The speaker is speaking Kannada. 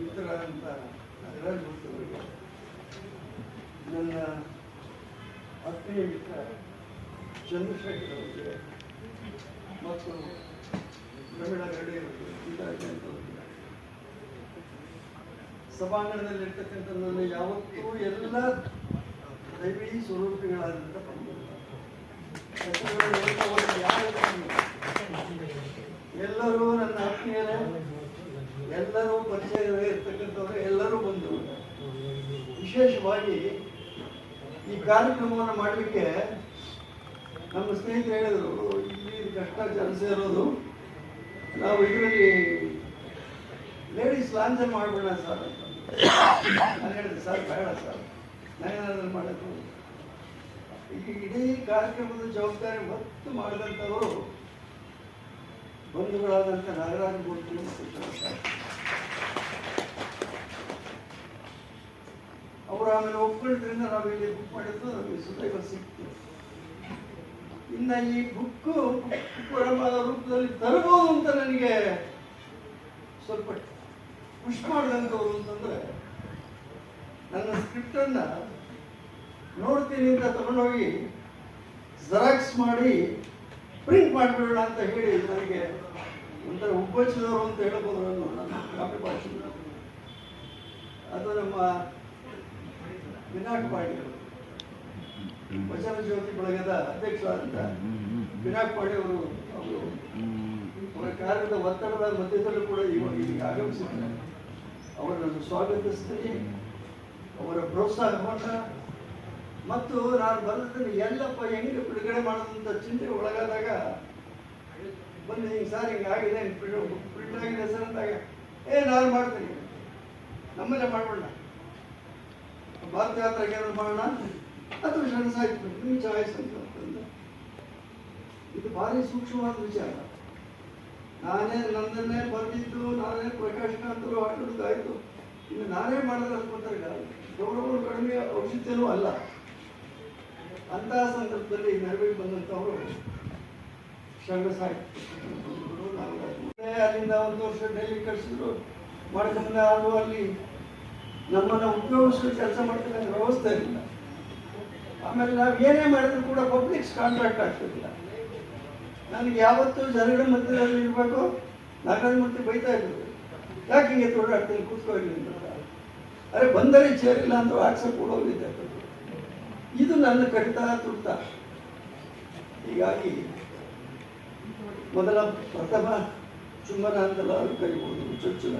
ಮಿತ್ರರಾದಂಥ ನಾಗರಾಜ್ ಅವರಿಗೆ, ನನ್ನ ಆತ್ಮೀಯ ಮಿತ್ರ ಚಂದ್ರಶೇಖರ್ ಅವರಿಗೆ ಮತ್ತು ಪ್ರವೀಣ ಗರಡಿ ಅವರಿಗೆ, ಗೀತಾಜಯಂತವರಿಗೆ, ಸಭಾಂಗಣದಲ್ಲಿರ್ತಕ್ಕಂಥ ನನ್ನ ಯಾವತ್ತೂ ಎಲ್ಲ ದೈವೀ ಸ್ವರೂಪಿಗಳಾದಂಥ ಎಲ್ಲರೂ ನನ್ನ ಆತ್ಮೀಯರೇ, ಎಲ್ಲರೂ ಪರಿಚಯ ಇರ್ತಕ್ಕಂಥವ್ರು, ಎಲ್ಲರೂ ಬಂದು ವಿಶೇಷವಾಗಿ ಈ ಕಾರ್ಯಕ್ರಮವನ್ನು ಮಾಡಲಿಕ್ಕೆ ನಮ್ಮ ಸ್ನೇಹಿತರು ಹೇಳಿದರು, ಇಲ್ಲಿ ಕಷ್ಟ ಜನ ಸೇರೋದು, ನಾವು ಇದರಲ್ಲಿ ಲೇಡೀಸ್ ಲಾಂಛನ ಮಾಡಬೇಡ ಸರ್ ಅಂತ. ನಾನು ಹೇಳಿದೆ, ಸರ್ ಬೇಡ ಸರ್, ನಾನೇನಾದ್ರೂ ಮಾಡೋದು. ಈ ಇಡೀ ಕಾರ್ಯಕ್ರಮದ ಜವಾಬ್ದಾರಿ ಹೊತ್ತು ಮಾಡಿದಂಥವರು ಬಂಧುಗಳಾದಂಥ ನಾಗರಾಜ ಮೂರ್ತಿ ಮತ್ತು ಅವರು ಆಮೇಲೆ ಒಪ್ಕೊಳ್ಳೋದ್ರಿಂದ ನಾವು ಇಲ್ಲಿ ಬುಕ್ ಮಾಡಿದ್ದು ನಮಗೆ ಸುದೈವ ಸಿಕ್ತು. ಇನ್ನು ಈ ಬುಕ್ಕು ರೂಪದಲ್ಲಿ ತರಬಹುದು ಅಂತ ನನಗೆ ಸ್ವಲ್ಪ ಪುಷ್ ಮಾಡಿದಂಥವ್ರು ಅಂತಂದರೆ, ನನ್ನ ಸ್ಕ್ರಿಪ್ಟನ್ನು ನೋಡ್ತೀನಿ ಅಂತ ತಗೊಂಡೋಗಿ ಜೆರಾಕ್ಸ್ ಮಾಡಿ ಪ್ರಿಂಟ್ ಮಾಡಿಬಿಡೋಣ ಅಂತ ಹೇಳಿ ನನಗೆ ಒಂಥರ ಉಬ್ಬಚ್ಚಿದವರು ಅಂತ ಹೇಳ್ಬೋದು ನನ್ನ ಕಾಪಿ ಭಾಷೆ. ಅದು ನಮ್ಮ ವಿನಾಯಕ್ ಪಾಂಡೆ, ವಚನ ಜ್ಯೋತಿ ಬಳಗದ ಅಧ್ಯಕ್ಷರಾದಂಥ ವಿನಾಯಕ್ ಪಾಂಡೆ ಅವರು ಅವರ ಕಾರ್ಯದ ಒತ್ತಡದ ಮಧ್ಯದಲ್ಲೂ ಕೂಡ ಈಗ ಆಗಮಿಸಿದ್ದಾರೆ. ಅವರನ್ನು ಸ್ವಾಗತಿಸ್ತೀನಿ. ಅವರ ಪ್ರೋತ್ಸಾಹವನ್ನು ಮತ್ತು ನಾನು ಬರೆದನ್ನು ಎಲ್ಲಪ್ಪ ಹೆಂಗೆ ಬಿಡುಗಡೆ ಮಾಡೋದಂತ ಚಿಂತೆ ಒಳಗಾದಾಗ ಬಂದು ಹಿಂಗೆ ಸರ್ ಹಿಂಗಾಗಿದೆ, ಪ್ರಿಂಟ್ ಆಗಿದೆ ಸರ್ ಅಂದಾಗ, ನಾನು ಮಾಡ್ತೀನಿ, ನಮ್ಮಲ್ಲೇ ಮಾಡೋಣ, ಭಾರತ ಯಾತ್ರೆಗೆ ಏನಾದ್ರು ಮಾಡೋಣ ಅಥವಾ ಸಣ್ಣ ಸಾಹಿತ್ಯ ನಿಮ್ಮ ಚಾಯ್ಸ್ ಅಂತಂದು. ಇದು ಭಾರಿ ಸೂಕ್ಷ್ಮವಾದ ವಿಚಾರ. ನಾನೇ ನನ್ನನ್ನೇ ಬರೆದಿದ್ದು, ನಾನೇ ಪ್ರಕಾಶಕಾಂತರು ಆಟೋದಾಯಿತು, ಇನ್ನು ನಾನೇ ಮಾಡಿದ್ರೆ ಅನ್ಕೊಂತಾರೆ ಗೌರವ ಕಡಿಮೆ ಔಷಧಿಯೂ ಅಲ್ಲ. ಅಂತಹ ಸಂದರ್ಭದಲ್ಲಿ ನೆರವಿಗೆ ಬಂದಂಥವರು ಶರಣ ಸಾಹಿತ್ಯ ಅಲ್ಲಿಂದ ಒಂದು ವರ್ಷ ಡೆಲ್ಲಿ ಕಳಿಸಿದ್ರು, ಮಾಡ್ಕೊಂಡ ಅದು ಅಲ್ಲಿ ನಮ್ಮನ್ನು ಉಪಯೋಗಿಸ್ಕೊಂಡು ಕೆಲಸ ಮಾಡ್ತಕ್ಕಂಥ ವ್ಯವಸ್ಥೆ ಇರಲಿಲ್ಲ. ಆಮೇಲೆ ನಾವು ಏನೇ ಮಾಡಿದ್ರು ಕೂಡ ಪಬ್ಲಿಕ್ಸ್ ಕಾಂಟ್ರಾಕ್ಟ್ ಆಗ್ತಿರಲಿಲ್ಲ. ನನಗೆ ಯಾವತ್ತೂ ಜನಗಳ ಮಧ್ಯದಲ್ಲಿ ಇರಬೇಕು. ನಾಗರಾಜ ಮೂರ್ತಿ ಬೈತಾ ಇದ್ರು, ಯಾಕೆ ಹಿಂಗೆ ತೋಡಾಡ್ತೀನಿ, ಕೂತ್ಕೊಳ್ಳಿ ಅಂತ. ಅರೆ ಬಂದರೆ ಚೇರಿಲ್ಲ ಅಂತ ಆಕ್ಸೆಪ್ಟ್ ಕೊಡೋಗಿದ್ದೆ. ಇದು ನನ್ನ ಕಡಿತ ತುರ್ತ. ಹೀಗಾಗಿ ಮೊದಲ ಪ್ರಥಮ ಚುಂಬನ ಅಂತಲ್ಲ ಕರಿಬೋದು, ಚೊಚ್ಚಲ